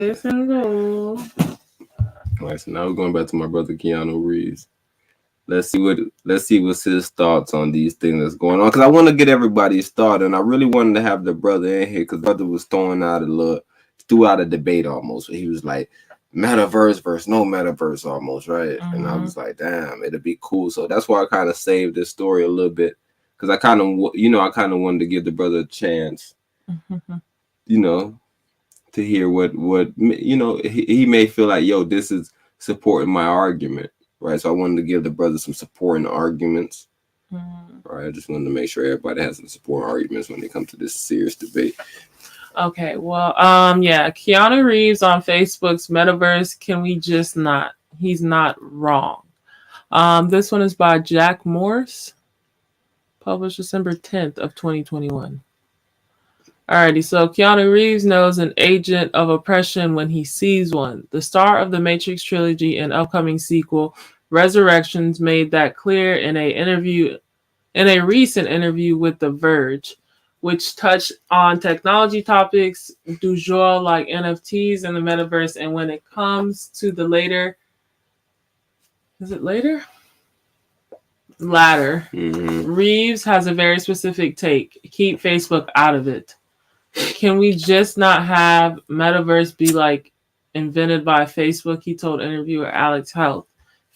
Listen, go. All right, so now we're going back to my brother Keanu Reeves. Let's see what's his thoughts on these things that's going on. Because I want to get everybody's thought, and I really wanted to have the brother in here because brother was threw out a debate almost. Where he was like, metaverse versus no metaverse almost, right? Mm-hmm. And I was like, damn, it'd be cool. So that's why I kind of saved this story a little bit because I kind of wanted to give the brother a chance, to hear what he may feel like, yo, this is supporting my argument. Right, so I wanted to give the brother some supporting arguments. Right, I just wanted to make sure everybody has some supporting arguments when they come to this serious debate. Okay, well, Keanu Reeves on Facebook's Metaverse. Can we just not? He's not wrong. This one is by Jack Morse, published December 10th of 2021. Alrighty, so Keanu Reeves knows an agent of oppression when he sees one. The star of the Matrix trilogy and upcoming sequel, Resurrections, made that clear in a recent interview with The Verge, which touched on technology topics du jour like NFTs and the metaverse. And when it comes to the latter, Reeves has a very specific take. Keep Facebook out of it. Can we just not have metaverse be like invented by Facebook? He told interviewer Alex Health.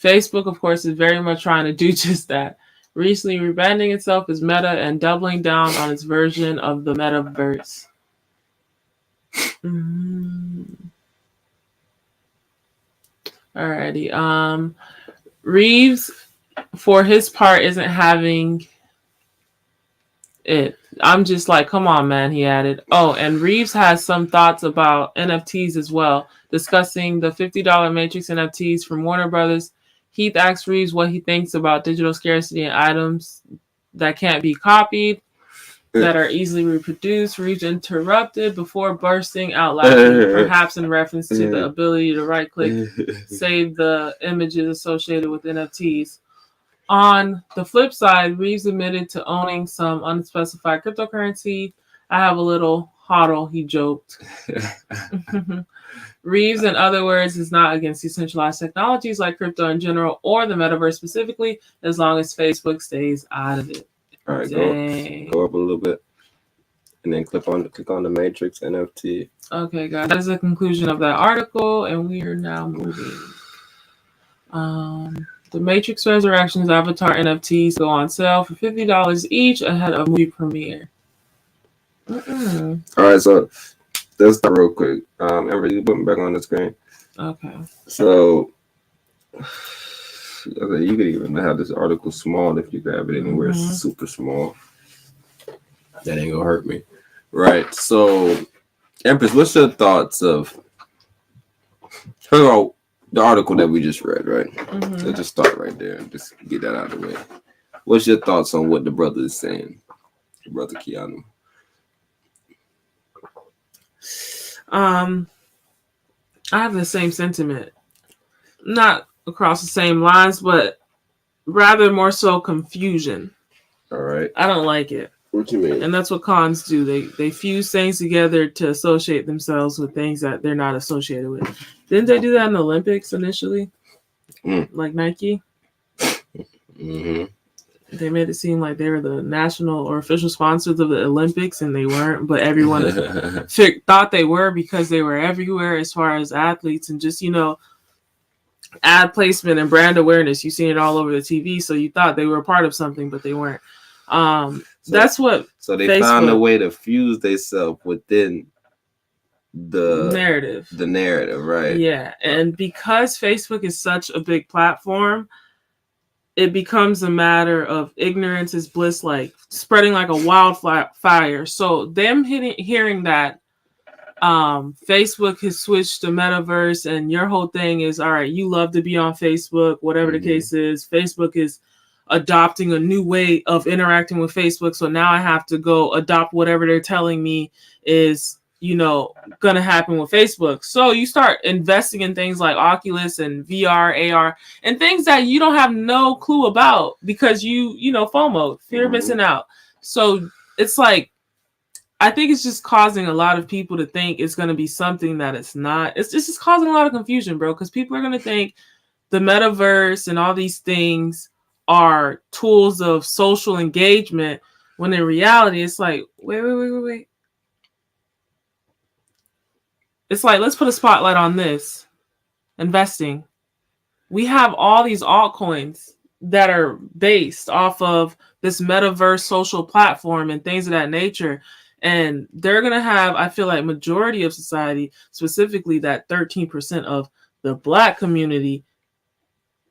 Facebook, of course, is very much trying to do just that. Recently rebranding itself as Meta and doubling down on its version of the metaverse. Alrighty. Reeves, for his part, isn't having it. I'm just like, come on, man, he added. Oh, and Reeves has some thoughts about NFTs as well, discussing the $50 Matrix NFTs from Warner Brothers. Heath asked Reeves what he thinks about digital scarcity and items that can't be copied, that are easily reproduced. Reeves interrupted before bursting out laughing, perhaps in reference to the ability to right-click, save the images associated with NFTs. On the flip side, Reeves admitted to owning some unspecified cryptocurrency. I have a little hodl, he joked. Reeves, in other words, is not against decentralized technologies like crypto in general or the metaverse specifically, as long as Facebook stays out of it. All right, go up a little bit, and then click on the Matrix NFT. Okay, guys, that is the conclusion of that article, and we are now moving. The Matrix Resurrections Avatar NFTs go on sale for $50 each ahead of movie premiere. All right, so let's start real quick. Ember, you put me back on the screen. Okay. So you could even have this article small if you grab it anywhere super small. That ain't gonna hurt me. Right. So, Empress, what's your thoughts of, first of all, the article that we just read, right? Let's just start right there and just get that out of the way. What's your thoughts on what the brother is saying? The brother Keanu. I have the same sentiment. Not across the same lines, but rather more so confusion. All right. I don't like it. What you mean? And that's what cons do. They fuse things together to associate themselves with things that they're not associated with. Didn't they do that in the Olympics initially? Like Nike? They made it seem like they were the national or official sponsors of the Olympics, and they weren't. But everyone thought they were because they were everywhere as far as athletes and just, ad placement and brand awareness. You seen it all over the TV, so you thought they were a part of something, but they weren't. That's what. So they found a way to fuse themselves within the narrative. The narrative, right? Yeah, and because Facebook is such a big platform, it becomes a matter of ignorance is bliss, like spreading like a wildfire. So them hearing that Facebook has switched to metaverse, and your whole thing is, all right, you love to be on Facebook, whatever the case is. Facebook is adopting a new way of interacting with Facebook, so now I have to go adopt whatever they're telling me is, gonna happen with Facebook. So you start investing in things like Oculus and VR, AR, and things that you don't have no clue about because FOMO, fear of missing out. So it's like I think it's just causing a lot of people to think it's going to be something that it's not. It's just causing a lot of confusion, bro, because people are going to think the metaverse and all these things are tools of social engagement, when in reality, it's like, wait. It's like, let's put a spotlight on this. Investing. We have all these altcoins that are based off of this metaverse social platform and things of that nature. And they're going to have, I feel like, majority of society, specifically that 13% of the Black community,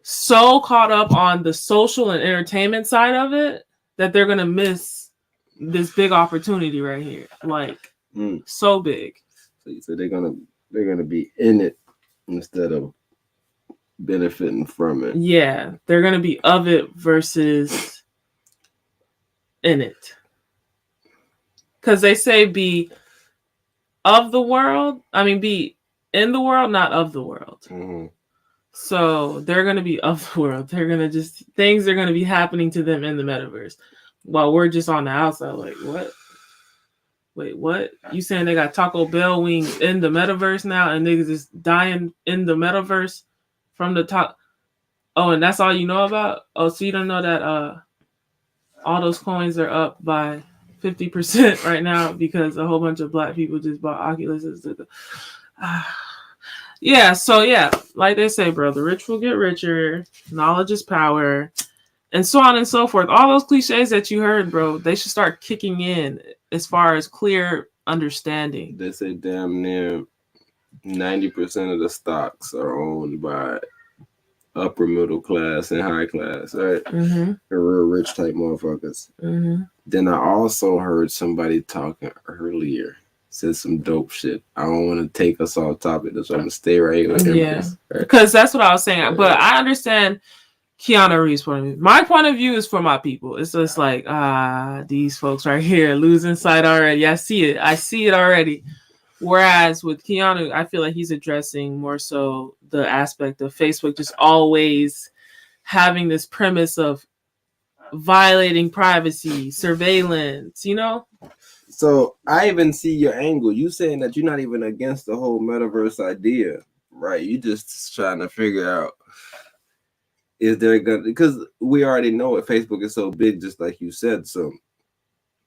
so caught up on the social and entertainment side of it that they're going to miss this big opportunity right here. Like, so big. So they're gonna be in it instead of benefiting from it. Yeah, they're gonna be of it versus in it. Because they say be of the world. I mean, be in the world, not of the world. Mm-hmm. So they're gonna be of the world. They're gonna just, things are gonna be happening to them in the metaverse, while we're just on the outside. Like, what? Wait, what? You saying they got Taco Bell wings in the metaverse now, and niggas is dying in the metaverse from the top? Oh, and that's all you know about? Oh, so you don't know that all those coins are up by 50% right now because a whole bunch of Black people just bought Oculuses. Yeah, so yeah, like they say, bro, the rich will get richer, knowledge is power, and so on and so forth. All those cliches that you heard, bro, they should start kicking in as far as clear understanding. They say damn near 90% of the stocks are owned by upper middle class and high class, right? Mm-hmm. The real rich type motherfuckers. Mm-hmm. Then I also heard somebody talking earlier, said some dope shit. I don't want to take us off topic, so I'm gonna stay right here with Empress. Yeah, because that's what I was saying. But I understand Keanu Reeves' point of view. My point of view is for my people. It's just like, these folks right here losing sight already. I see it already. Whereas with Keanu, I feel like he's addressing more so the aspect of Facebook just always having this premise of violating privacy, surveillance, you know? So I even see your angle. You saying that you're not even against the whole metaverse idea, right? You just trying to figure out, is there gonna, because we already know it, Facebook is so big, just like you said. So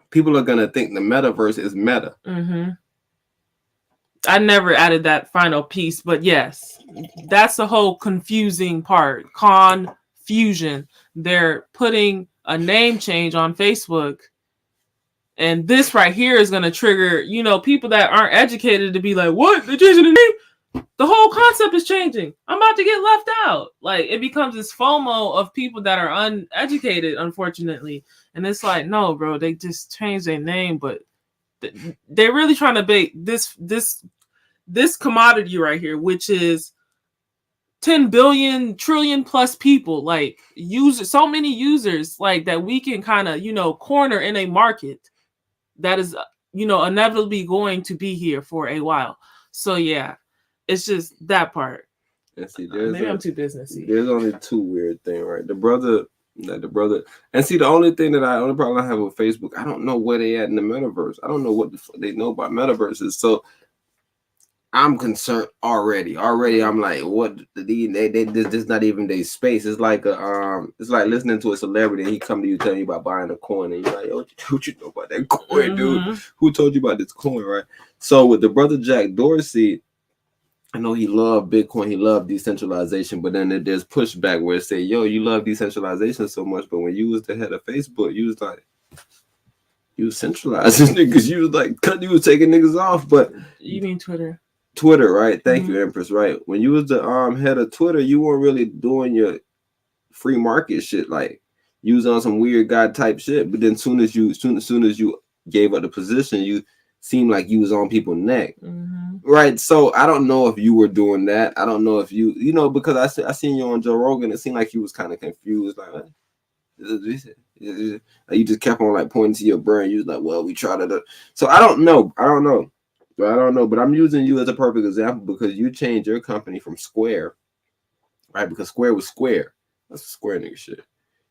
people are gonna think the metaverse is meta. Mm-hmm. I never added that final piece, but yes, that's the whole confusing part. Confusion. They're putting a name change on Facebook, and this right here is going to trigger, people that aren't educated to be like, what? They're changing the name? The whole concept is changing. I'm about to get left out. Like, it becomes this FOMO of people that are uneducated, unfortunately. And it's like, no, bro, they just changed their name, but they're really trying to bait this commodity right here, which is 10 billion trillion plus people, like users, so many users, like that we can kind of, corner in a market that is, inevitably going to be here for a while. So yeah, it's just that part. And see, maybe I'm too businessy. There's only two weird things, right? The brother, and see, the only problem I have with Facebook, I don't know where they at in the metaverse. I don't know what the fuck they know about metaverses. So I'm concerned already. I'm like, what? This not even their space. It's like it's like listening to a celebrity and he come to you telling you about buying a coin and you're like, yo, what you know about that coin, dude? Who told you about this coin, right? So with the brother Jack Dorsey, I know he loved Bitcoin, he loved decentralization, but then there's pushback where it say, yo, you love decentralization so much, but when you was the head of Facebook, you was like, you was centralizing niggas. You was like, you was taking niggas off. But you mean Twitter, right? Thank you, Empress, right? When you was the head of Twitter, you weren't really doing your free market shit. Like, you was on some weird guy type shit, but then soon as you gave up the position, you seemed like you was on people's neck. Right, so I don't know if you were doing that. I don't know if you because I seen you on Joe Rogan. It seemed like you was kind of confused, like you just kept on like pointing to your brain. You was like, well, we tried to. So I don't know, but I'm using you as a perfect example because you changed your company from Square, right? Because Square was Square. That's Square nigga shit.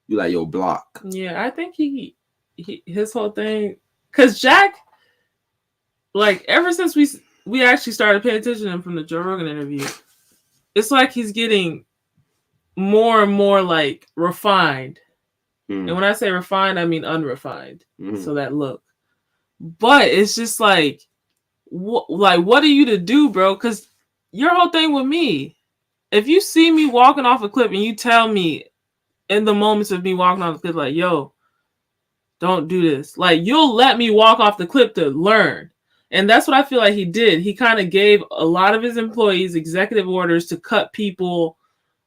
You like your block. Yeah, I think he his whole thing, because Jack like ever since we actually started paying attention to him from the Joe Rogan interview, it's like he's getting more and more like refined. And when I say refined, I mean unrefined. So that look. But it's just like, what are you to do, bro? Because your whole thing with me, if you see me walking off a cliff and you tell me in the moments of me walking off the cliff, like, yo, don't do this. Like, you'll let me walk off the cliff to learn. And that's what I feel like he did. He kind of gave a lot of his employees executive orders to cut people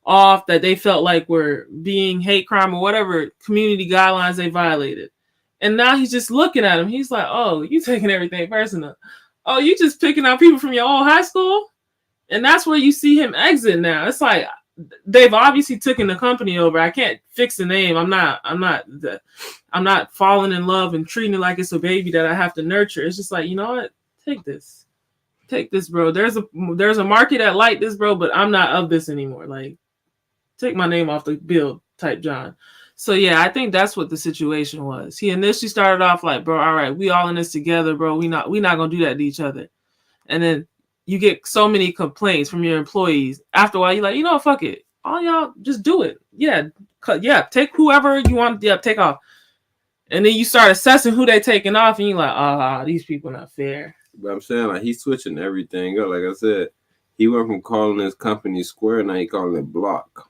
off that they felt like were being hate crime or whatever community guidelines they violated. And now he's just looking at him. He's like, oh, you taking everything personal. Oh, you just picking out people from your old high school? And that's where you see him exit now. It's like they've obviously taken the company over. I can't fix the name. I'm not falling in love and treating it like it's a baby that I have to nurture. It's just like, you know what? Take this, bro. There's a market that like this, bro, but I'm not of this anymore. Like, take my name off the bill, type John. So yeah, I think that's what the situation was. He initially started off like, bro, all right, we all in this together, bro. We not gonna do that to each other. And then you get so many complaints from your employees. After a while, you're like, you know, fuck it. All y'all just do it. Yeah, take whoever you want. Yeah, take off. And then you start assessing who they taking off, and you're like, these people not fair. But I'm saying, like, he's switching everything up. Like I said, he went from calling his company Square, now he calling it Block.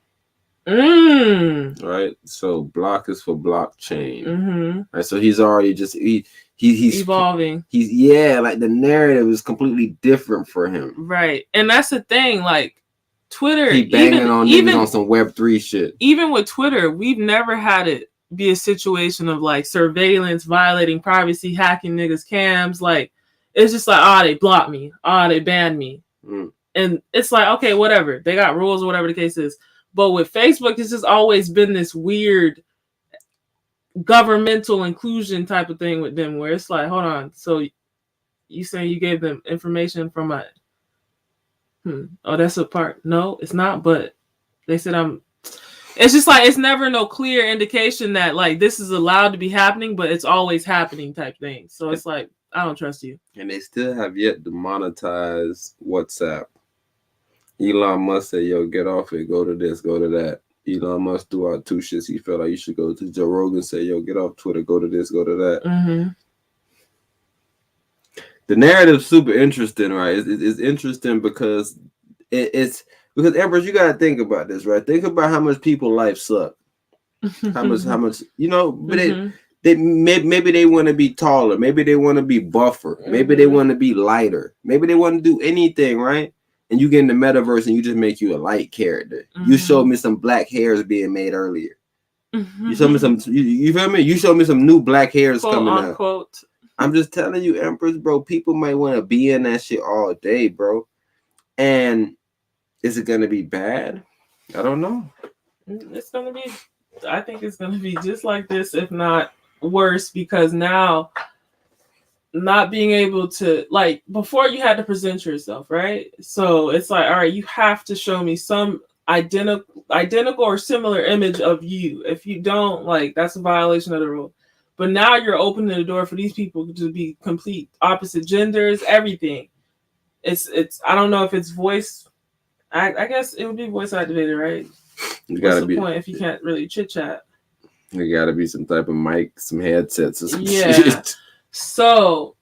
Right? So Block is for blockchain. Right? So he's already just he's evolving. Like the narrative is completely different for him. Right. And that's the thing, like Twitter, he banging on some Web3 shit. Even with Twitter, we've never had it be a situation of like surveillance, violating privacy, hacking niggas' cams. Like, it's just like, they blocked me. They banned me. And it's like, okay, whatever. They got rules or whatever the case is. But with Facebook, it's just always been this weird governmental inclusion type of thing with them, where it's like, hold on, so you saying you gave them information from a that's a part. No, it's not, but they said it's just like, it's never no clear indication that like this is allowed to be happening, but it's always happening type thing. So it's like, I don't trust you. And they still have yet to monetize WhatsApp. Elon Musk said, yo, get off it, go to this, go to that. Elon Musk threw out 2 shits he felt like you should go to. Joe Rogan said, yo, get off Twitter, go to this, go to that. The narrative's super interesting, right? It's interesting because it's because Empras, you gotta think about this, right? Think about how much people life suck. How much, you know, but they maybe they want to be taller, maybe they want to be buffer, maybe they want to be lighter, maybe they want to do anything, right? And you get in the metaverse and you just make you a light character. You showed me some black hairs being made earlier. You showed me some, you feel me? You showed me some new black hairs quote, coming unquote. out. I'm just telling you, Empras, bro, people might want to be in that shit all day, bro. And is it going to be bad? I don't know. It's going to be, I think it's going to be just like this, if not worse, because now not being able to, like, before you had to present yourself, right? So it's like, all right, you have to show me some identical or similar image of you. If you don't, like, that's a violation of the rule. But now you're opening the door for these people to be complete opposite genders, everything. It's I don't know if it's voice. I guess it would be voice activated, right? What's the point if you can't really chit chat? There gotta be some type of mic, some headsets or some shit. So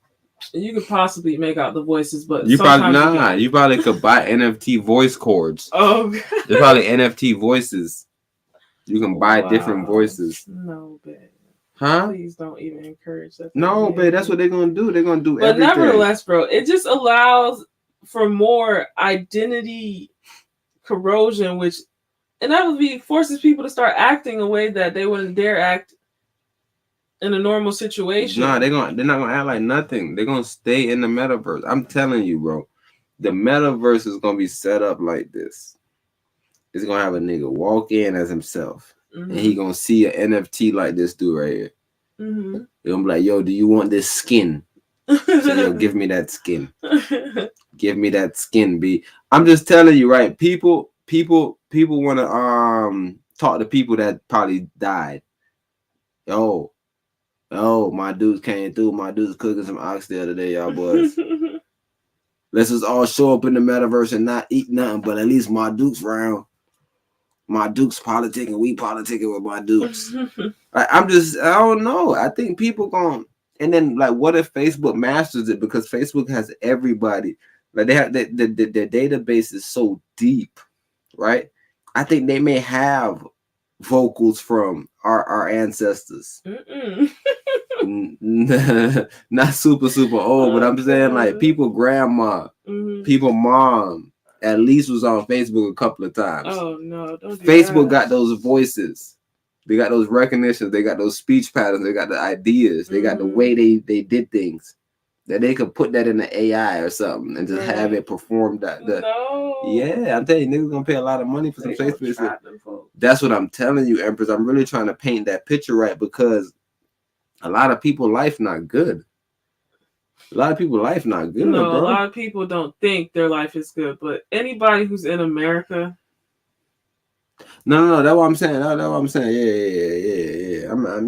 you could possibly make out the voices, but you probably could buy NFT voice cords. Oh, there's probably NFT voices. You can buy different voices. No, babe. Huh? Please don't even encourage that. No, babe, that's what they're gonna do. They're gonna do everything. But nevertheless, bro, it just allows for more identity corrosion, which inevitably forces people to start acting a way that they wouldn't dare act in a normal situation. No, they're not gonna act like nothing. They're gonna stay in the metaverse. I'm telling you, bro. The metaverse is gonna be set up like this. It's gonna have a nigga walk in as himself. And he gonna see an NFT like this dude right here. They're gonna be like, yo, do you want this skin? So, yo, give me that skin. Give me that skin, B. I'm just telling you, right? People want to talk to people that probably died. Yo, Oh, my dudes came through. My dudes cooking some oxtail today, y'all boys. Let's just all show up in the metaverse and not eat nothing, but at least my dudes round. My dudes politicking, we politicking with my dudes. I don't know. I think people going, and then like, what if Facebook masters it, because Facebook has everybody. Like they have the database is so deep, right? I think they may have vocals from our ancestors. Not super old, but I'm saying like people grandma, people mom at least was on Facebook a couple of times. Oh no, don't do Facebook that. got those voices. They got those recognitions. They got those speech patterns. They got the ideas. They got the way they did things. That they could put that in the AI or something and just have it perform that. Yeah, I'm telling you, niggas gonna pay a lot of money for some Facebook. That's what I'm telling you, Empress. I'm really trying to paint that picture right, because a lot of people' life not good. A lot of people' life not good. No, bro. A lot of people don't think their life is good, but anybody who's in America. No, that's what I'm saying. That's what I'm saying.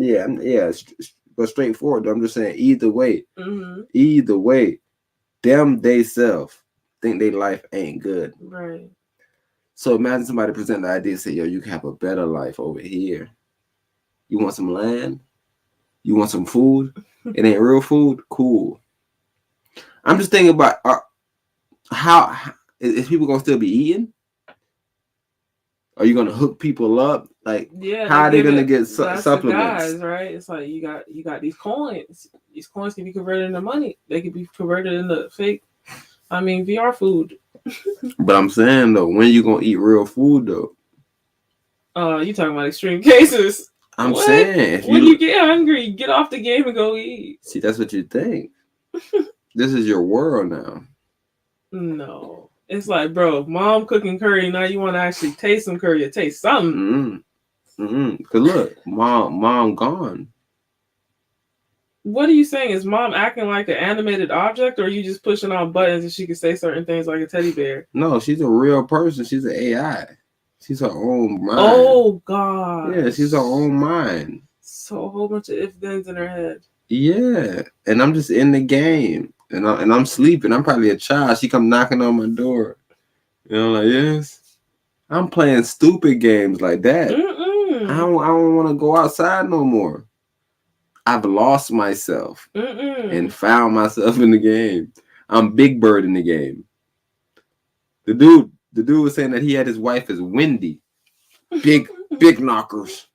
Yeah. But straightforward. I'm just saying, either way, them they self think their life ain't good. Right. So imagine somebody present the idea and say, yo, you can have a better life over here. You want some land? You want some food? It ain't real food? Cool. I'm just thinking about how is people gonna still be eating? Are you gonna hook people up? Like, how are they gonna get supplements? The guys, right? It's like you got these coins. These coins can be converted into money. They can be converted into fake. I mean, VR food. But I'm saying though, when you gonna eat real food though? You talking about extreme cases? I'm saying, when you get hungry, get off the game and go eat. See, that's what you think. This is your world now. No. It's like, bro, mom cooking curry. Now you want to actually taste some curry or taste something. Cause look, mom gone. What are you saying? Is mom acting like an animated object, or are you just pushing on buttons and she can say certain things like a teddy bear? No, she's a real person. She's an AI. She's her own mind. Oh God. Yeah, she's her own mind. So a whole bunch of if-thens in her head. Yeah, and I'm just in the game. And I'm sleeping. I'm probably a child. She come knocking on my door. You know, like, yes. I'm playing stupid games like that. I don't want to go outside no more. I've lost myself and found myself in the game. I'm Big Bird in the game. The dude was saying that he had his wife as Wendy. Big knockers.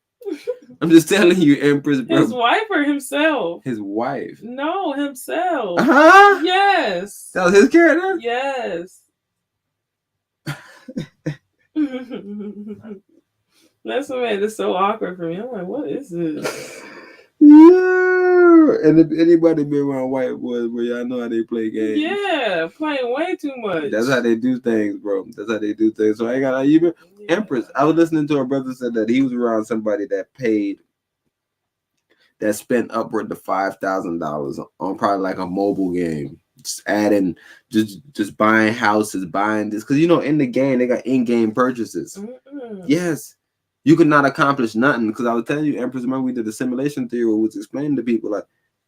I'm just telling you, Empress, bro. His wife or himself? His wife. No, himself. Huh? Yes. That was his character? Yes. That's what made it so awkward for me. I'm like, what is this? Yeah. And if anybody been around white boys, bro, y'all know how they play games. Yeah, playing way too much. That's how they do things, bro. That's how they do things. So I ain't got even Empress. I was listening to a brother said that he was around somebody that spent upward to $5,000 on probably like a mobile game. Just adding, just buying houses, buying this. Because, you know, in the game, they got in-game purchases. Yes. You could not accomplish nothing. Because I was telling you, Empress, remember we did the simulation theory where we was explaining to people, like,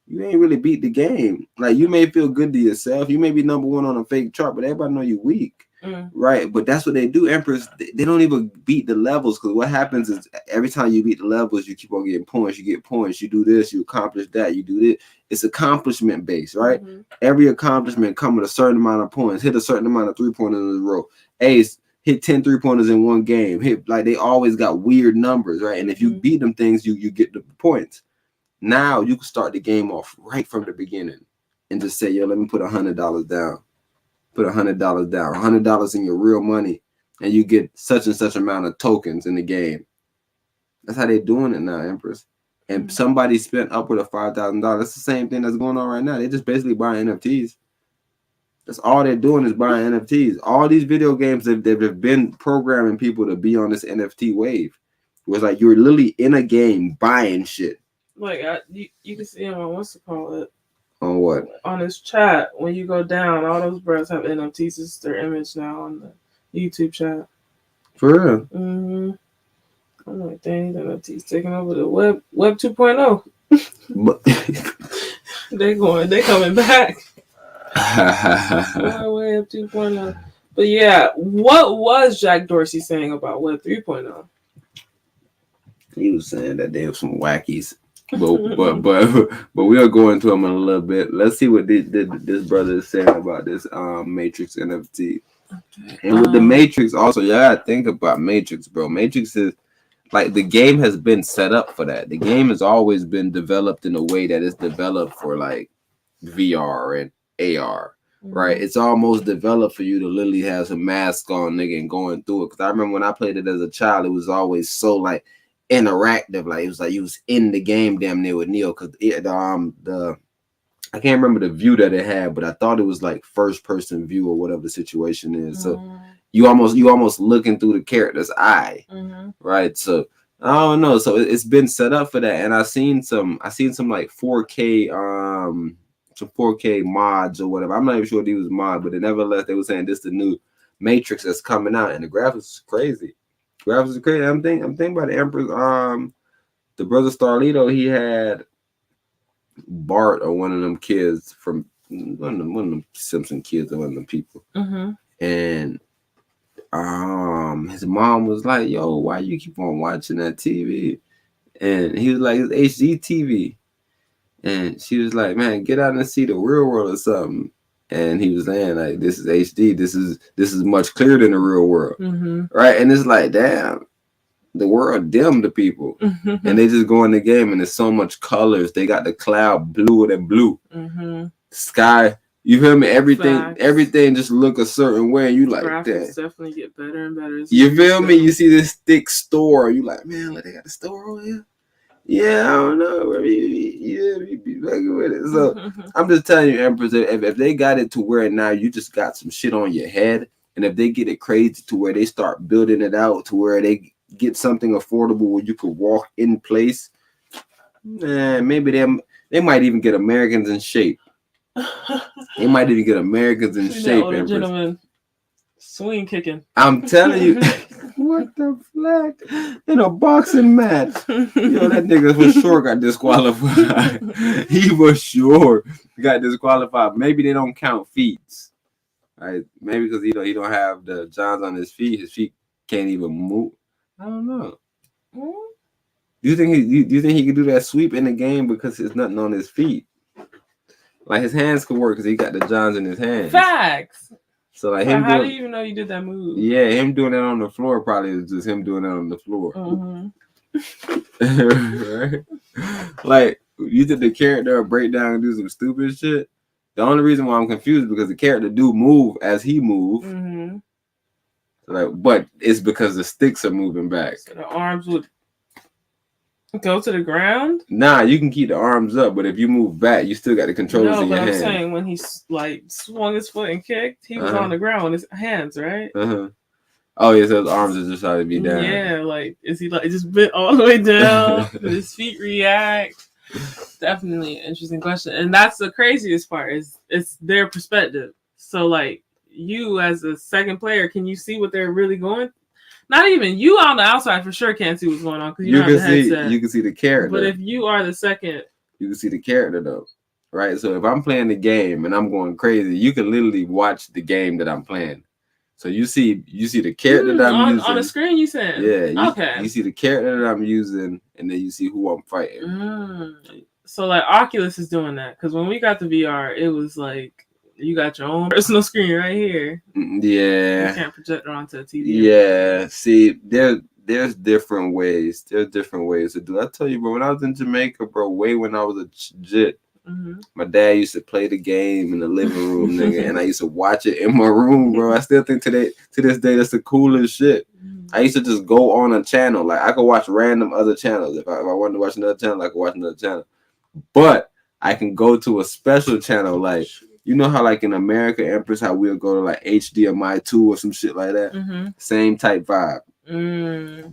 you ain't really beat the game. Like, you may feel good to yourself. You may be number one on a fake chart, but everybody know you weak. Right? But that's what they do, Empress. They don't even beat the levels, because what happens is every time you beat the levels, you keep on getting points. You get points. You do this. You accomplish that. You do this. It's accomplishment based, right? Every accomplishment comes with a certain amount of points. Hit a certain amount of 3-pointers in a row. Ace, hit 10 3-pointers in one game. Hit, like, they always got weird numbers, right? And if you beat them things, you get the points. Now you can start the game off right from the beginning and just say, yo, let me put $100 down. Put $100 down, $100 in your real money, and you get such and such amount of tokens in the game. That's how they're doing it now, Empress. And somebody spent upward of $5,000. That's the same thing that's going on right now. They're just basically buying NFTs. That's all they're doing is buying NFTs. All these video games, they've been programming people to be on this NFT wave. It was like you're literally in a game buying shit. Like, you can see him on what's it called? On what? On his chat, when you go down, all those bros have NFTs. It's their image now on the YouTube chat. For real? I'm like, dang, NFTs taking over the web 2.0. But They coming back. Web 2.0. But yeah, what was Jack Dorsey saying about Web 3.0? He was saying that they were some wackies. But we'll go into them in a little bit. Let's see what this brother is saying about this Matrix NFT. Okay. And with the Matrix also, you gotta think about Matrix, bro. Matrix is like the game has been set up for that. The game has always been developed in a way that it's developed for like VR and AR. Right, it's almost developed for you to literally have some mask on, nigga, and going through it. Because I remember when I played it as a child, it was always so like interactive, like it was like you was in the game damn near with Neo. Because I can't remember the view that it had, but I thought it was like first person view or whatever the situation is. So you almost looking through the character's eye, right? So I don't know. So it's been set up for that, and I seen some like 4K some 4K mods or whatever. I'm not even sure these was mods, but nevertheless, they were saying this the new Matrix that's coming out, and the graphics is crazy. Graphics is crazy. I'm thinking about the Emperor, the brother Starlito. He had Bart or one of them kids from one of them Simpson kids or one of them people, and his mom was like, "Yo, why you keep on watching that TV?" And he was like, "It's HD TV." And she was like, "Man, get out and see the real world or something." And he was saying, like, "This is HD. This is much clearer than the real world, right?" And it's like, damn, the world dim to people, and they just go in the game, and there's so much colors. They got the cloud bluer than blue, sky. You feel me? Everything just look a certain way. And you like that. Definitely get better and better. You feel me? You see this thick store. You like, man, like they got the store over here. Yeah, I don't know. You be fucking with it. So I'm just telling you, Empress, if they got it to where now you just got some shit on your head, and if they get it crazy to where they start building it out to where they get something affordable where you could walk in place, maybe they might even get Americans in shape. They might even get Americans in shape, Empress. Gentleman swing kicking. I'm telling you. What the flag in a boxing match? Yo, that nigga for sure got disqualified. He was sure got disqualified. Maybe they don't count feet, right? Maybe because he don't have the Johns on his feet. His feet can't even move. I don't know. Do you think he could do that sweep in the game because there's nothing on his feet? Like his hands could work because he got the Johns in his hands. Facts. So like him how do you even know you did that move? Yeah, him doing that on the floor probably is just him doing that on the floor. Right? Like you did the character break down and do some stupid shit. The only reason why I'm confused is because the character do move as he move. So like, but it's because the sticks are moving back. So the arms would go to the ground? Nah, you can keep the arms up, but if you move back, you still got the controllers in your hand. No, but I'm saying when he like swung his foot and kicked, he was on the ground with his hands, right? Oh yeah, so his arms are just trying to be down. Yeah, like is he like just bent all the way down? Did his feet react? Definitely an interesting question, and that's the craziest part is it's their perspective. So like you as a second player, can you see what they're really going? Not even you on the outside for sure can't see what's going on because you don't have the headset. You can see the character. But if you are the second, you can see the character though, right? So if I'm playing the game and I'm going crazy, you can literally watch the game that I'm playing. So you see the character that I'm using on the screen. You said, yeah, you see the character that I'm using, and then you see who I'm fighting. So like Oculus is doing that because when we got the VR, it was like. You got your own personal screen right here. Yeah. You can't project it onto a TV. Yeah. See, there's different ways. There's different ways to do it. I tell you, bro, when I was in Jamaica, bro, way when I was a jit, my dad used to play the game in the living room, nigga, and I used to watch it in my room, bro. I still think to this day that's the coolest shit. I used to just go on a channel. Like I could watch random other channels. If I wanted to watch another channel, I could watch another channel. But I can go to a special channel like you know how like in America, Empress, how we'll go to like HDMI 2 or some shit like that? Same type vibe.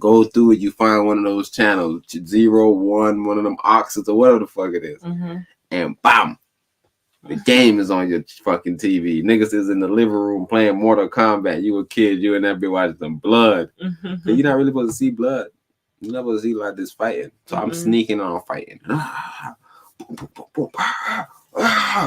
Go through it, you find one of those channels, 0, 1, one of them oxes or whatever the fuck it is. And bam! The game is on your fucking TV. Niggas is in the living room playing Mortal Kombat. You a kid, you and that bitch watching some blood. You're not really supposed to see blood. never see like this fighting. So I'm sneaking on fighting.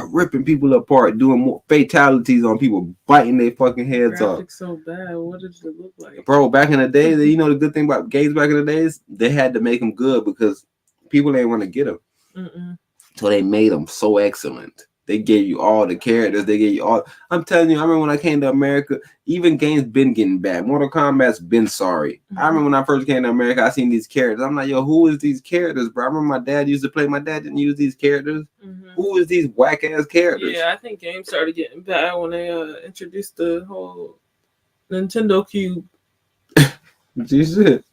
Ripping people apart, doing more fatalities on people, biting their fucking heads off. So bad. What does it look like? Bro, back in the day, you know the good thing about games back in the days? They had to make them good because people ain't want to get them. So they made them so excellent. They gave you all the characters. They gave you all. I'm telling you, I remember when I came to America, even games been getting bad. Mortal Kombat's been sorry. I remember when I first came to America, I seen these characters. I'm like, yo, who is these characters, bro? I remember my dad used to play. My dad didn't use these characters. Who is these whack ass characters? Yeah, I think games started getting bad when they introduced the whole Nintendo Cube. You said.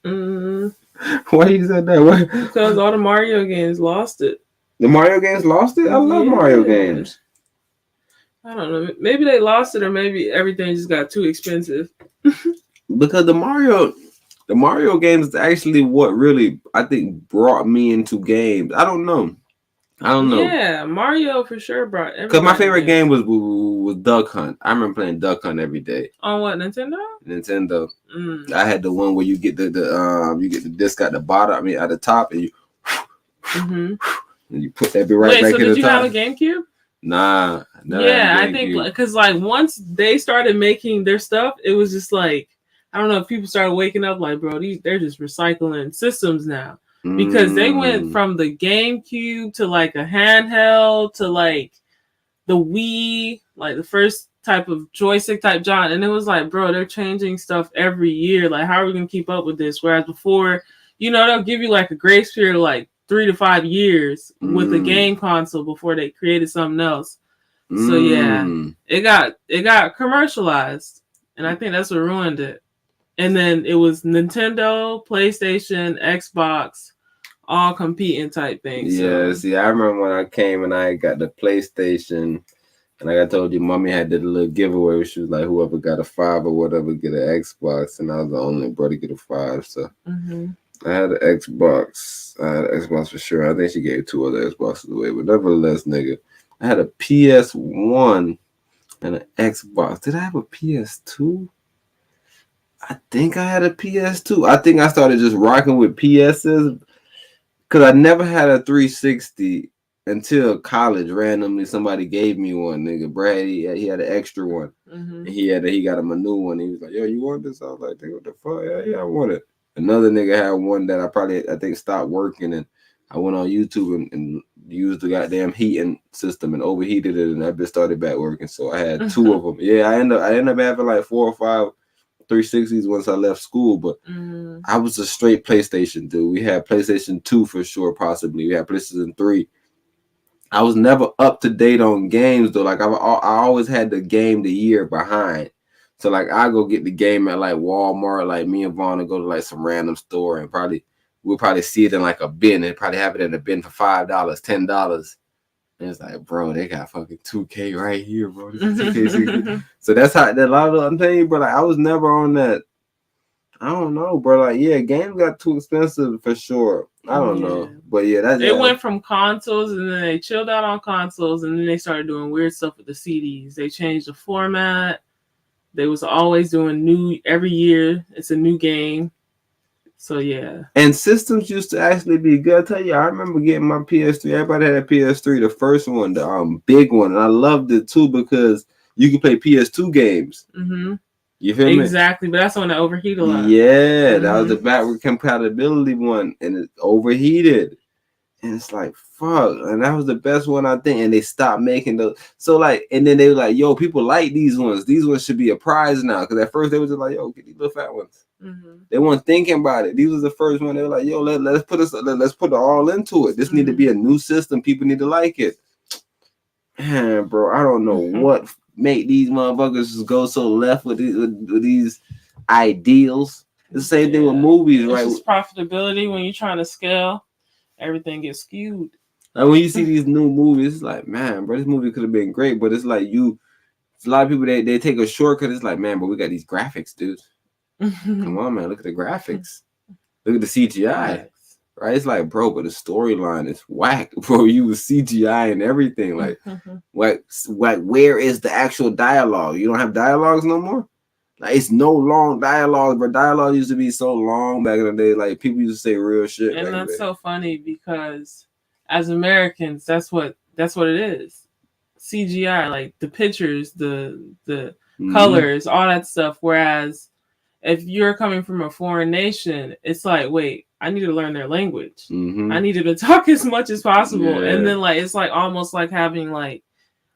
Why you said that? Why? Because all the Mario games lost it. The Mario games lost it? I love Mario games. I don't know. Maybe they lost it, or maybe everything just got too expensive. Because the Mario games is actually what really, I think, brought me into games. I don't know. Yeah, Mario for sure brought everything. Because my favorite game was Duck Hunt. I remember playing Duck Hunt every day. On what, Nintendo? Nintendo. I had the one where you get the disc at the bottom, at the top, and you and you put that bit right back in the top. Did you have a GameCube? Nah. Yeah, I think because like once they started making their stuff, it was just like, I don't know if people started waking up like, bro, they're just recycling systems now. Because they went from the GameCube to like a handheld to like the Wii, like the first type of joystick type John. And it was like, bro, they're changing stuff every year. Like, how are we going to keep up with this? Whereas before, they'll give you like a grace period of like 3 to 5 years with a game console before they created something else. So yeah, it got commercialized. And I think that's what ruined it. And then it was Nintendo, PlayStation, Xbox, all competing type things. Yeah, see, I remember when I came and I got the PlayStation, and like I told you, Mommy had did a little giveaway where she was like, whoever got a 5 or whatever get an Xbox, and I was the only bro to get a 5. So I had an Xbox. I had an Xbox for sure. I think she gave 2 other Xboxes away, but nevertheless, nigga, I had a PS1 and an Xbox. Did I have a PS2? I think I had a PS2. I think I started just rocking with PSs because I never had a 360 until college. Randomly, somebody gave me one, nigga. Brad, he had an extra one. And he got him a new one. He was like, yo, you want this? I was like, what the fuck? Yeah, I want it. Another nigga had one that I think stopped working, and I went on YouTube and used the goddamn heating system and overheated it, and that bitch started back working. So I had 2 of them. Yeah, I ended up having like 4 or 5 360s once I left school, but I was a straight PlayStation dude. We had PlayStation 2 for sure, possibly. We had PlayStation 3. I was never up to date on games though. Like I always had the game the year behind. So like I go get the game at like Walmart. Like me and Vaughn will go to like some random store and we'll probably see it in like a bin and probably have it in a bin for $5, $10. And it's like, bro, they got fucking 2K right here, bro. This is 2K. So that's how that lot of I'm telling you, bro. Like I was never on that. I don't know, bro. Like, yeah, games got too expensive for sure. I don't know. But yeah, it went from consoles and then they chilled out on consoles and then they started doing weird stuff with the CDs. They changed the format. They was always doing new every year. It's a new game. So yeah. And systems used to actually be good. I tell you, I remember getting my PS3. Everybody had a PS3, the first one, the big one. And I loved it too because you can play PS2 games. You feel me? Exactly, but that's when it overheated a lot. Yeah, that was the backward compatibility one, and it overheated. And it's like, fuck. And that was the best one, I think. And they stopped making those. So, like, and then they were like, yo, people like these ones. These ones should be a prize now. Because at first they were just like, yo, get these little fat ones. They weren't thinking about it. These was the first one. They were like, yo, let's put it all into it. This need to be a new system. People need to like it. Man, bro, I don't know what make these motherfuckers just go so left with these ideals. It's the same thing with movies, right? It's just profitability. When you're trying to scale, everything gets skewed. Like when you see these new movies, it's like, man, bro, this movie could have been great, but it's like a lot of people they take a shortcut. It's like, man, but we got these graphics, dude. Come on, man, look at the graphics. Look at the CGI. Right? It's like, bro, but the storyline is whack, bro. You was CGI and everything. Like, where is the actual dialogue? You don't have dialogues no more? Like, it's no long dialogue, but dialogue used to be so long back in the day. Like, people used to say real shit. And that's so funny because as Americans, that's what it is. CGI, like the pictures, the colors, all that stuff. Whereas if you're coming from a foreign nation, it's like, wait, I need to learn their language. I needed to talk as much as possible. Yeah. And then like it's like almost like having like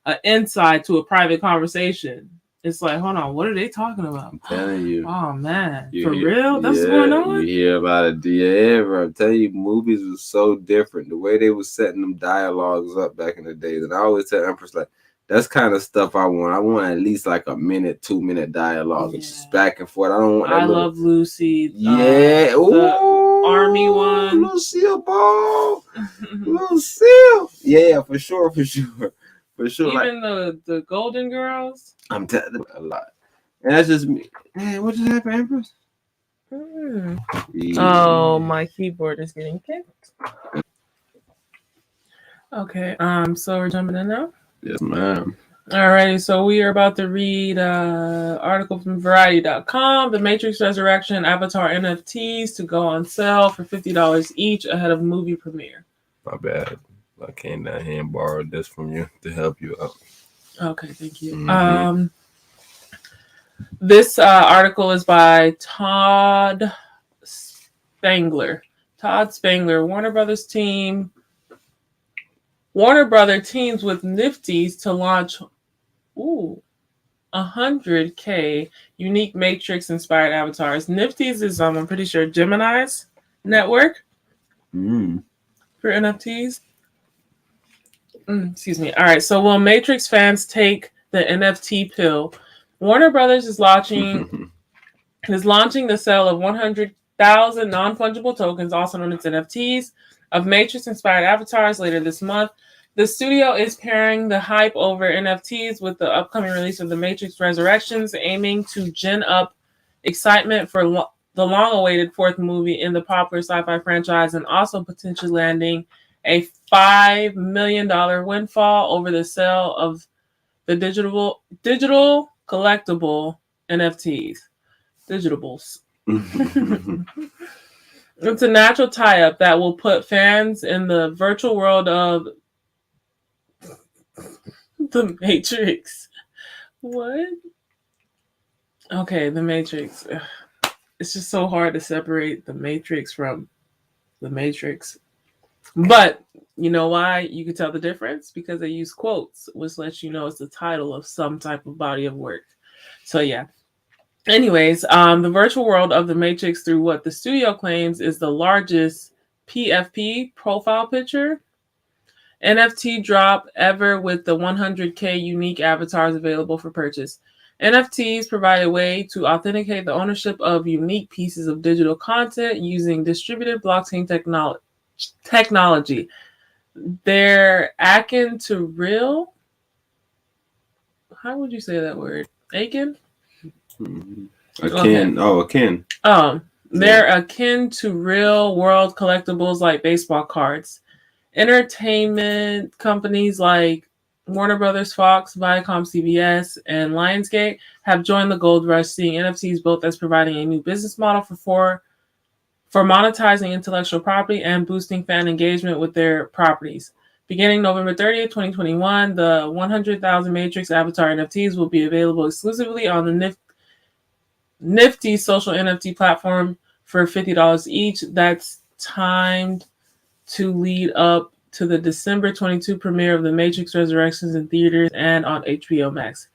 an insight to a private conversation. It's like, hold on, what are they talking about? I'm telling you. Oh man, for real? That's what's going on? You hear about it. Yeah, bro. I'm telling you, movies was so different. The way they was setting them dialogues up back in the days. And I always tell Empress, like, that's kind of stuff I want. I want at least like a minute, 2-minute dialogue. Yeah. Just back and forth. I don't want that. I love Lucy. Yeah. The Army one. Lucille Ball. Lucille. Yeah, for sure. For sure. Even like, the Golden Girls. I'm telling you a lot. And that's just me. Man, what just happened, Empress? Oh, my keyboard is getting kicked. Okay, so we're jumping in now? Yes, ma'am. Alrighty, so we are about to read an article from Variety.com. The Matrix Resurrection Avatar NFTs to go on sale for $50 each ahead of movie premiere. My bad. I came down here and borrowed this from you to help you out. Okay, thank you. This article is by Todd Spangler. Warner Brothers teams with Nifty's to launch 100K unique Matrix-inspired avatars. Nifty's is, I'm pretty sure, Gemini's network for NFTs. Excuse me. All right, so will Matrix fans take the NFT pill? Warner Brothers is launching the sale of 100,000 non-fungible tokens, also known as NFTs, of Matrix-inspired avatars later this month. The studio is pairing the hype over NFTs with the upcoming release of The Matrix Resurrections, aiming to gin up excitement for the long-awaited fourth movie in the popular sci-fi franchise, and also potentially landing a $5 million windfall over the sale of the digital collectible NFTs. Digitables. It's a natural tie-up that will put fans in the virtual world of The Matrix. What? Okay, The Matrix. It's just so hard to separate The Matrix from The Matrix. But you know why you can tell the difference? Because they use quotes, which lets you know it's the title of some type of body of work. So yeah. Anyways, the virtual world of The Matrix, through what the studio claims is the largest PFP profile picture NFT drop ever, with the 100K unique avatars available for purchase. NFTs provide a way to authenticate the ownership of unique pieces of digital content using distributed blockchain technology. They're akin to real. How would you say that word? Akin? Akin. Okay. Oh, akin. They're akin to real world collectibles like baseball cards. Entertainment companies like Warner Brothers, Fox, Viacom, CBS, and Lionsgate have joined the gold rush, seeing NFTs both as providing a new business model for monetizing intellectual property and boosting fan engagement with their properties. Beginning November 30th, 2021, the 100,000 Matrix Avatar NFTs will be available exclusively on the Nifty social NFT platform for $50 each. That's timed to lead up to the December 22 premiere of The Matrix Resurrections in theaters and on HBO Max.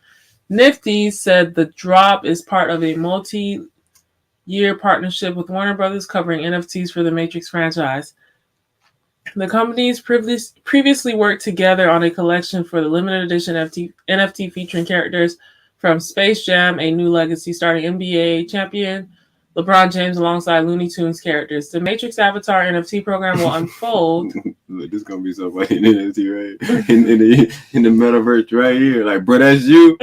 Nifty said the drop is part of a multi-year partnership with Warner Brothers covering NFTs for the Matrix franchise. The companies previously worked together on a collection for the limited edition NFT featuring characters from Space Jam: A New Legacy, starring NBA champion LeBron James alongside Looney Tunes characters. The Matrix Avatar NFT program will unfold. Look, this is gonna be so funny in NFT, right? in the metaverse right here. Like, bro, that's you.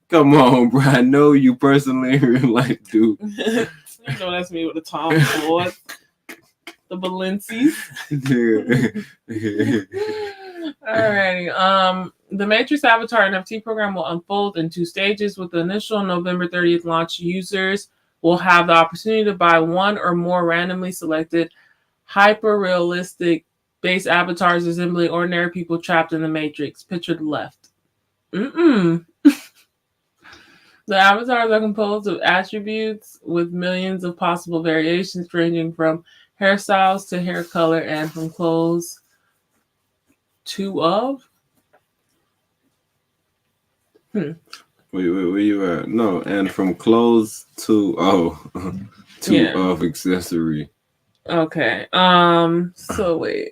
Come on, bro. I know you personally in real life, dude. You know that's me with the Tom Ford, the Balenci's. Alrighty. The Matrix Avatar NFT program will unfold in 2 stages. With the initial November 30th launch, users will have the opportunity to buy one or more randomly selected hyper-realistic base avatars resembling ordinary people trapped in the Matrix. Pictured left. The avatars are composed of attributes with millions of possible variations ranging from hairstyles to hair color and from clothes to of. Wait, where you at? No, and from clothes to of accessory. Okay. So wait.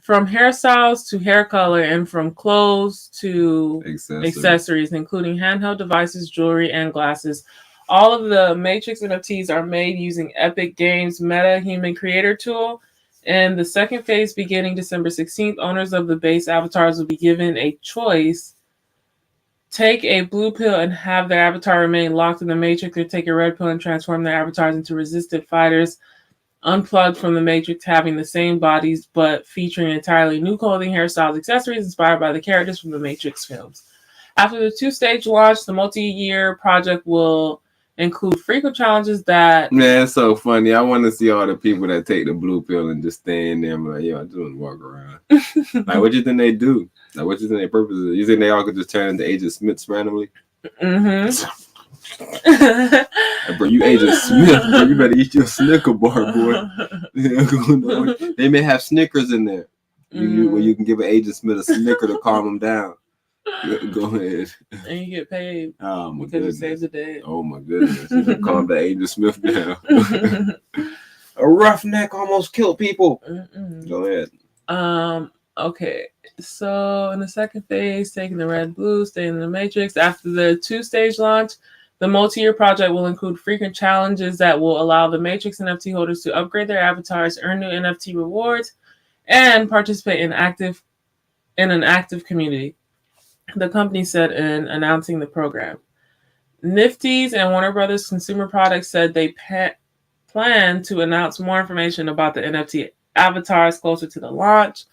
From hairstyles to hair color and from clothes to accessories, including handheld devices, jewelry, and glasses. All of the Matrix NFTs are made using Epic Games' Meta Human Creator tool. In the second phase, beginning December 16th, owners of the base avatars will be given a choice. Take a blue pill and have their avatar remain locked in the Matrix, or take a red pill and transform their avatars into resistant fighters unplugged from the Matrix, having the same bodies but featuring entirely new clothing, hairstyles, accessories inspired by the characters from the Matrix films. After the 2-stage launch, the multi-year project will include frequent challenges that... Man, it's so funny. I want to see all the people that take the blue pill and just stay in there and be like, yo, I just want to walk around. Like, what do you think they do? Like, what do you think their purpose is? You think they all could just turn into Agent Smiths randomly? Bro, you Agent Smith, bro. You better eat your Snicker bar, boy. They may have Snickers in there. Where you can give an Agent Smith a Snicker to calm him down. Go ahead. And you get paid because you saved the day. Oh my goodness. You calm the Agent Smith down. A roughneck almost killed people. Go ahead. Okay. So in the second phase, taking the red blue, staying in the Matrix. After the 2-stage launch, the multi-year project will include frequent challenges that will allow the Matrix NFT holders to upgrade their avatars, earn new NFT rewards, and participate in an active community, the company said in announcing the program. Nifty's and Warner Brothers Consumer Products said they plan to announce more information about the NFT avatars closer to the launch.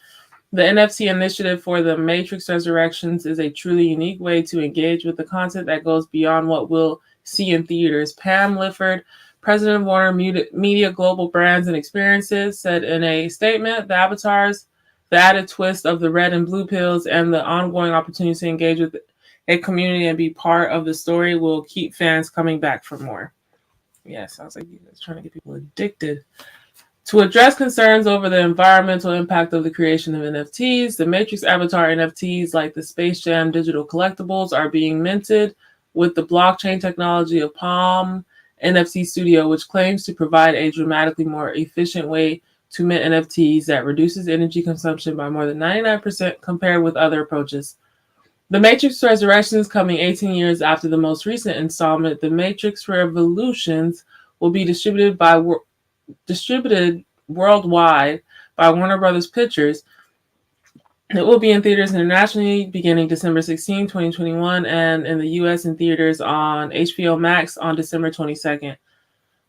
The NFT initiative for the Matrix Resurrections is a truly unique way to engage with the content that goes beyond what we'll see in theaters. Pam Lifford, president of Warner Media Global Brands and Experiences, said in a statement, the avatars, the added twist of the red and blue pills, and the ongoing opportunity to engage with a community and be part of the story will keep fans coming back for more. Yeah, sounds like you guys trying to get people addicted. To address concerns over the environmental impact of the creation of NFTs, the Matrix Avatar NFTs, like the Space Jam digital collectibles, are being minted with the blockchain technology of Palm NFT Studio, which claims to provide a dramatically more efficient way to mint NFTs that reduces energy consumption by more than 99% compared with other approaches. The Matrix Resurrections, coming 18 years after the most recent installment, The Matrix Revolutions, will be distributed worldwide by Warner Brothers Pictures. It will be in theaters internationally beginning December 16, 2021, and in the U.S. in theaters on HBO Max on December 22nd.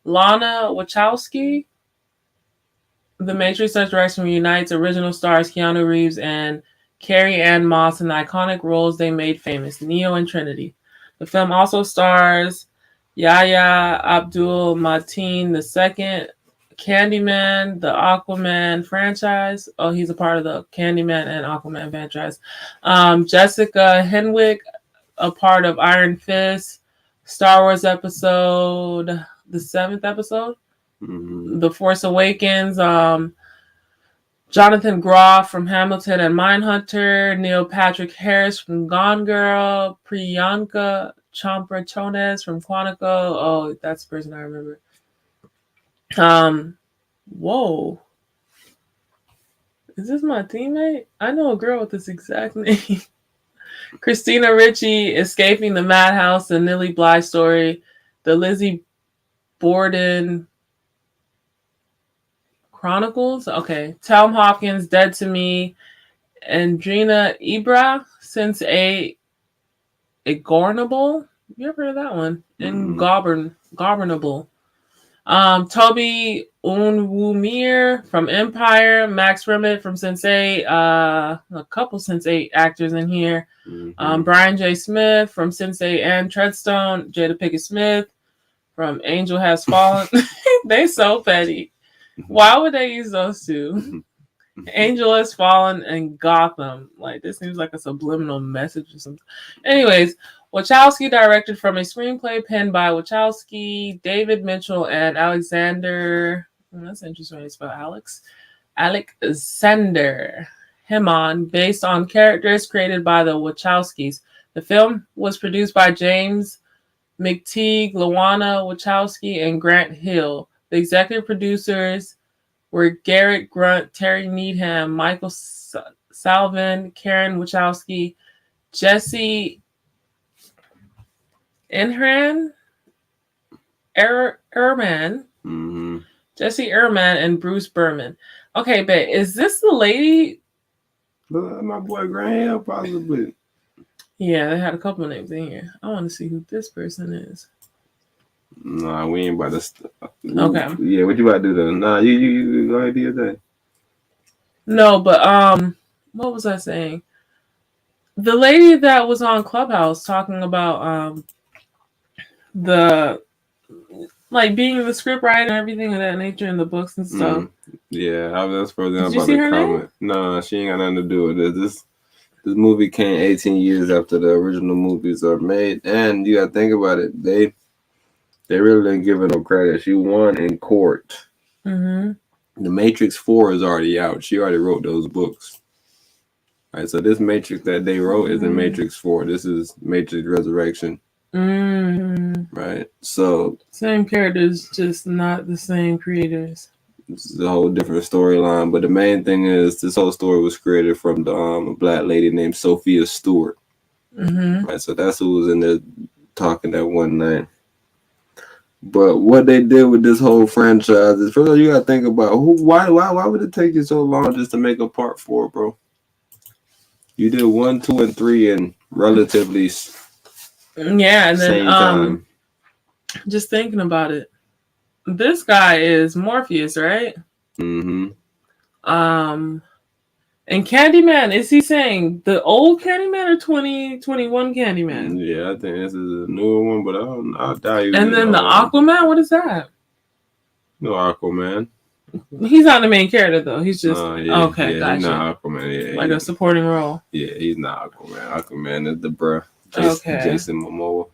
Lana Wachowski, The Matrix Resurrection reunites original stars Keanu Reeves and Carrie-Anne Moss in the iconic roles they made famous, Neo and Trinity. The film also stars Yahya Abdul-Mateen II, Candyman, the Aquaman franchise. Oh, he's a part of the Candyman and Aquaman franchise. Jessica Henwick, a part of Iron Fist, Star Wars episode, the 7th episode, The Force Awakens. Jonathan Groff from Hamilton and Mindhunter, Neil Patrick Harris from Gone Girl, Priyanka Chopra-Jonas from Quantico. Oh, that's the person I remember. Whoa. Is this my teammate? I know a girl with this exact name. Christina Ricci, Escaping the Madhouse, the Nilly Bly story, the Lizzie Borden Chronicles. Okay. Tom Hopkins, Dead to Me, Andrina Ibra, Since a Gornable. You ever heard of that one? Ingobernable. Toby Unwumir from Empire, Max Remit from Sense8, a couple Sense8 actors in here. Brian J. Smith from Sense8 and Treadstone, Jada Pickett Smith from Angel Has Fallen. They so petty. Why would they use those two? Angel Has Fallen and Gotham. Like, this seems like a subliminal message or something. Anyways, Wachowski directed from a screenplay penned by Wachowski, David Mitchell, and Alexander. That's interesting way to spell Alex. Alexander Hemon, based on characters created by the Wachowskis. The film was produced by James McTeague, Luana Wachowski, and Grant Hill. The executive producers were Garrett Grunt, Terry Needham, Michael Salvin, Karen Wachowski, Jesse Ehrman, Jesse Ehrman, and Bruce Berman. Okay, but is this the lady? My boy Grant Hill, possibly. Yeah, they had a couple of names in here. I want to see who this person is. Nah, we ain't about to. Okay. Yeah, what you about to do then? Nah, you go ahead do your thing. No, but what was I saying? The lady that was on Clubhouse talking about the like being the script writer and everything of that nature in the books and stuff. Yeah, I was supposed to about to comment. No, she ain't got nothing to do with it. This movie came 18 years after the original movies are made, and you gotta think about it. They really didn't give her no credit. She won in court. The Matrix 4 is already out. She already wrote those books. All right, so this Matrix that they wrote is in Matrix 4. This is Matrix Resurrection. Right. So same characters, just not the same creators. It's a whole different storyline. But the main thing is this whole story was created from a black lady named Sophia Stewart. Right. So that's who was in there talking that one night. But what they did with this whole franchise is, first of all, you gotta think about why would it take you so long just to make a part 4, bro? You did 1, 2, and 3 in relatively and then same time. Just thinking about it, this guy is Morpheus, right? And Candyman, is he saying the old Candyman or 2021 Candyman? Yeah, I think this is a newer one, but I'll doubt you. And then the Aquaman, what is that? No Aquaman. He's not the main character though. He's just okay. Gotcha. He's not Aquaman. Yeah, like a supporting role. Yeah, he's not Aquaman. Aquaman is the bruh. Jason Momoa.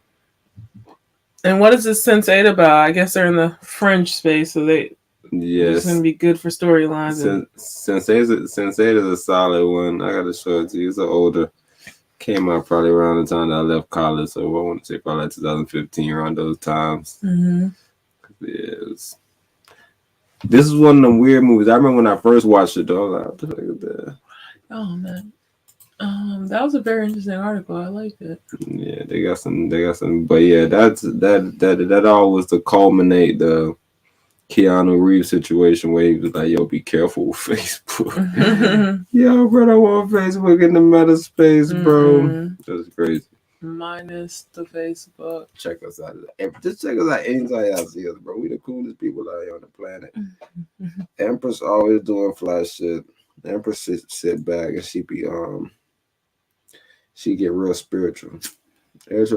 And what is this Sense8 about? I guess they're in the French space, so it's gonna be good for storylines. Sense8 is a solid one. I gotta show it to you. It's an older. Came out probably around the time that I left college, so I want to say probably like 2015, around those times. Yes. This is one of them weird movies. I remember when I first watched it, though. I was like, look at that. Oh man, that was a very interesting article. I liked it. Yeah, they got some. But yeah, that all was to culminate the Keanu Reeves situation where he was like, "Yo, be careful with Facebook." Yo, bro, I want Facebook in the meta space, bro. That's crazy. Minus the Facebook. Check us out. Just check us out anytime y'all see us, bro. We the coolest people out here on the planet. Empress always doing fly shit. Empress sit back and she get real spiritual. There's